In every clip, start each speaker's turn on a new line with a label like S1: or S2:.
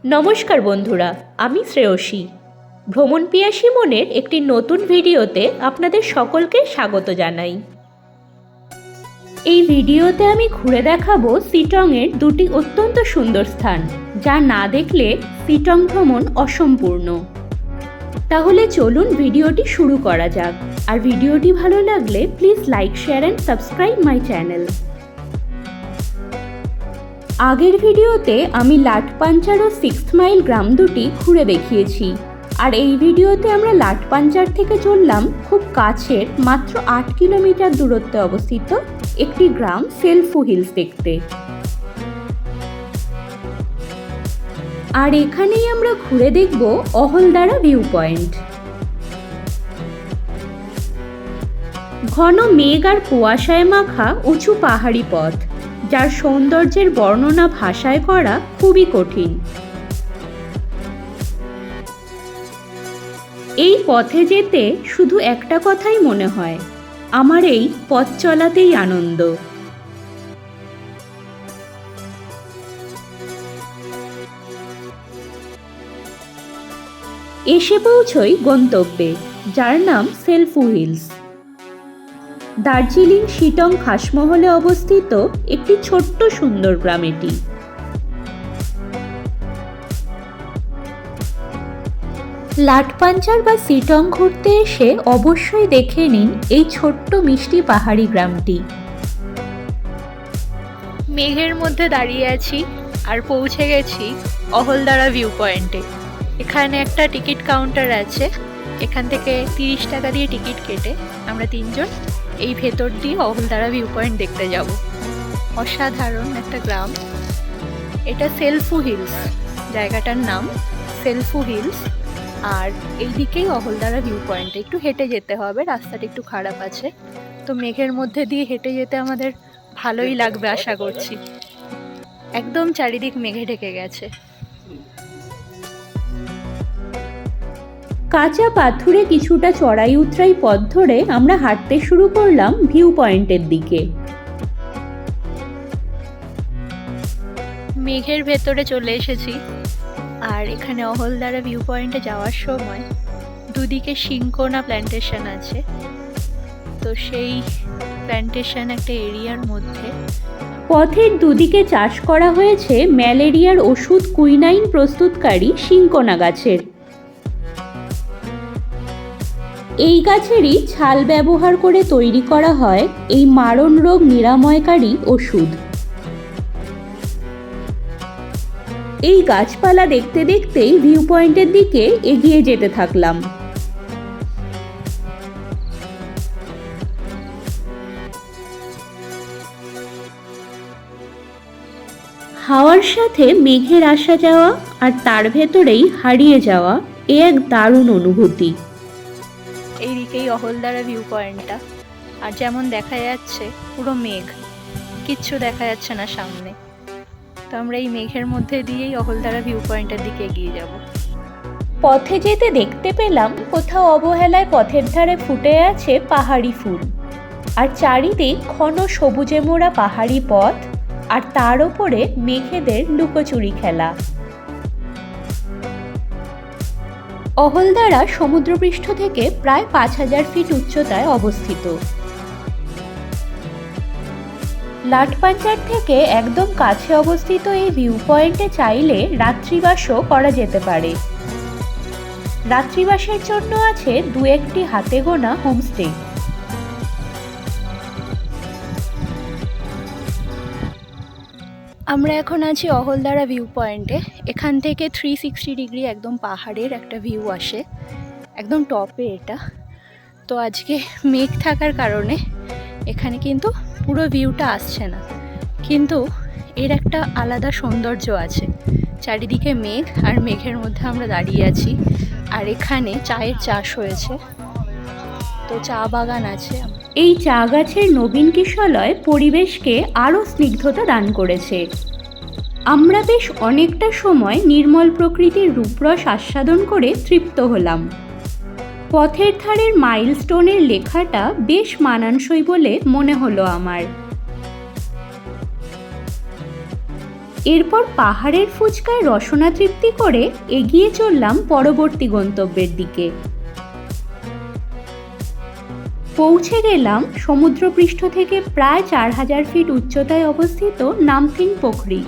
S1: নমস্কার বন্ধুরা, আমি শ্রেয়সী। ভ্রমণ পিয়াসী মনের একটি নতুন ভিডিওতে আপনাদের সকলকে স্বাগত জানাই। এই ভিডিওতে আমি ঘুরে দেখাবো শিটংয়ের দুটি অত্যন্ত সুন্দর স্থান, যা না দেখলে শিটং ভ্রমণ অসম্পূর্ণ। তাহলে চলুন ভিডিওটি শুরু করা যাক। আর ভিডিওটি ভালো লাগলে please like, share and subscribe my channel. আগের ভিডিওতে আমি লাটপাঞ্চার ও 6 মাইল গ্রাম দুটি ঘুরে দেখিয়েছি, আর এই ভিডিওতে আমরা লাটপাঞ্চার থেকে চললাম খুব কাছের মাত্র 8 কিলোমিটার দূরত্বে অবস্থিত একটি গ্রাম সেলফু হিলস দেখতে। আর এখানেই আমরা ঘুরে দেখব অহলদারা ভিউ পয়েন্ট। ঘন মেঘ আর কুয়াশায় মাখা উঁচু পাহাড়ি পথ, যার সৌন্দর্যের বর্ণনা ভাষায় করা খুবই কঠিন। এই পথে যেতে শুধু একটা কথাই মনে হয়, আমার এই পথ চলাতেই আনন্দ। এসে পৌঁছই গন্তব্যে, যার নাম সেলফু হিলস। দার্জিলিং শিটং খাসমহলে অবস্থিত একটি ছোট্ট সুন্দর গ্রাম এটি। লাটপাঞ্চার বা শিটং ঘুরতে এসে অবশ্যই দেখে নিন এই ছোট্ট মিষ্টি পাহাড়ি গ্রামটি।
S2: মেঘের মধ্যে দাঁড়িয়ে আছি আর পৌঁছে গেছি অহলদারা ভিউ পয়েন্টে। এখানে একটা টিকিট কাউন্টার আছে, এখান থেকে 30 টাকা দিয়ে টিকিট কেটে আমরা তিনজন এই ভেতর দিয়ে অহলদারা ভিউ পয়েন্ট দেখতে যাব। অসাধারণ একটা গ্রাম এটা, সেলফু হিলস জায়গাটার নাম, সেলফু হিলস। আর এইদিকেই অহলদারা ভিউ পয়েন্ট, একটু হেঁটে যেতে হবে, রাস্তাটা একটু খারাপ আছে, তো মেঘের মধ্যে দিয়ে হেঁটে যেতে আমাদের ভালোই লাগবে আশা করছি। একদম চারিদিক মেঘে ঢেকে গেছে।
S1: কাঁচা পাথুরে কিছুটা চড়াই উতরাই পথ ধরে আমরা হাঁটতে শুরু করলাম ভিউ পয়েন্টের দিকে।
S2: মেঘের ভেতরে চলে এসেছি, আর এখানে অহলদারা ভিউ পয়েন্টে যাওয়ার সময় দুদিকে সিংকোনা প্ল্যান্টেশন আছে, তো সেই প্ল্যান্টেশন একটা এরিয়ার মধ্যে।
S1: পথের দুদিকে চাষ করা হয়েছে ম্যালেরিয়ার ওষুধ কুইনাইন প্রস্তুতকারী সিংকোনা গাছের। এই গাছেরই ছাল ব্যবহার করে তৈরি করা হয় এই মারণ রোগ নিরাময়কারী ওষুধ। এই গাছপালা দেখতে দেখতেই ভিউ পয়েন্টের দিকে এগিয়ে যেতে থাকলাম। হাওয়ার সাথে মেঘের আসা যাওয়া আর তার ভেতরেই হারিয়ে যাওয়া এ এক দারুণ অনুভূতি।
S2: এইদিকেই অহলদারা ভিউ পয়েন্টটা, আর যেমন দেখা যাচ্ছে পুরো মেঘ, কিচ্ছু দেখা যাচ্ছে না সামনে, তো আমরা এই মেঘের মধ্যে দিয়েই অহলদারা ভিউ পয়েন্টের দিকে এগিয়ে যাব।
S1: পথে যেতে দেখতে পেলাম কোথাও অবহেলায় পথের ধারে ফুটে আছে পাহাড়ি ফুল, আর চারিদিক ঘন সবুজে মোড়া পাহাড়ি পথ, আর তার ওপরে মেঘেদের লুকোচুরি খেলা। অহলদারা সমুদ্রপৃষ্ঠ থেকে প্রায় 5000 ফিট উচ্চতায় অবস্থিত। লাটপাঞ্চার থেকে একদম কাছে অবস্থিত এই ভিউ পয়েন্টে চাইলে রাত্রিবাসও করা যেতে পারে। রাত্রিবাসের জন্য আছে 2-1টি হাতে গোনা হোমস্টে।
S2: আমরা এখন আছি অহলদারা ভিউ পয়েন্টে। এখান থেকে 360 ডিগ্রি একদম পাহাড়ের একটা ভিউ আসে, একদম টপে এটা। তো আজকে মেঘ থাকার কারণে এখানে কিন্তু পুরো ভিউটা আসছে না, কিন্তু এর একটা আলাদা সৌন্দর্য আছে। চারিদিকে মেঘ, আর মেঘের মধ্যে আমরা দাঁড়িয়ে আছি, আর এখানে চায়ের চাষ হয়েছে, তো চা বাগান আছে।
S1: এই চা গাছের নবীন কিশলয় পরিবেশকে আরও স্নিগ্ধতা দান করেছে। আমরা বেশ অনেকটা সময় নির্মল প্রকৃতির রূপরস আস্বাদন করে তৃপ্ত হলাম। পথের ধারের মাইলস্টোনের লেখাটা বেশ মানানসই বলে মনে হলো আমার। এরপর পাহাড়ের ফুচকায় রসনা তৃপ্তি করে এগিয়ে চললাম পরবর্তী গন্তব্যের দিকে। পৌঁছে গেলাম সমুদ্রপৃষ্ঠ থেকে প্রায় 4000 ফিট উচ্চতায় অবস্থিত নামথিং পোখরি।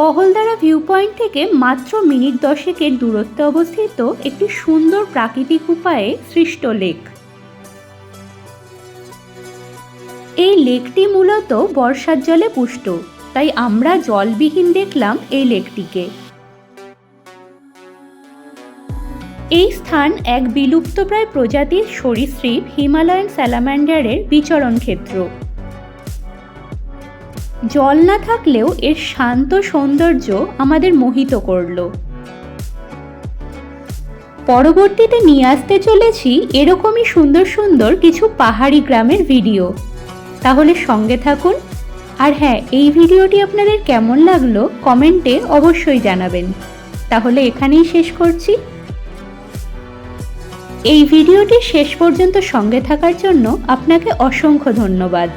S1: অহলদারা ভিউ পয়েন্ট থেকে মাত্র মিনিট 10 দূরত্বে অবস্থিত একটি সুন্দর প্রাকৃতিক উপায়ে সৃষ্ট লেক। এই লেকটি মূলত বর্ষার জলে পুষ্ট, তাই আমরা জলবিহীন দেখলাম এই লেকটিকে। এই স্থান এক বিলুপ্তপ্রায় প্রজাতির সরীসৃপ হিমালয়ান স্যালামান্ডারের বিচরণ ক্ষেত্র। জল না থাকলেও এর শান্ত সৌন্দর্য আমাদের মোহিত করল। পরবর্তীতে নিয়ে আসতে চলেছি এরকমই সুন্দর সুন্দর কিছু পাহাড়ি গ্রামের ভিডিও, তাহলে সঙ্গে থাকুন। আর হ্যাঁ, এই ভিডিওটি আপনাদের কেমন লাগলো কমেন্টে অবশ্যই জানাবেন। তাহলে এখানেই শেষ করছি। এই ভিডিওটি শেষ পর্যন্ত সঙ্গে থাকার জন্য আপনাকে অসংখ্য ধন্যবাদ।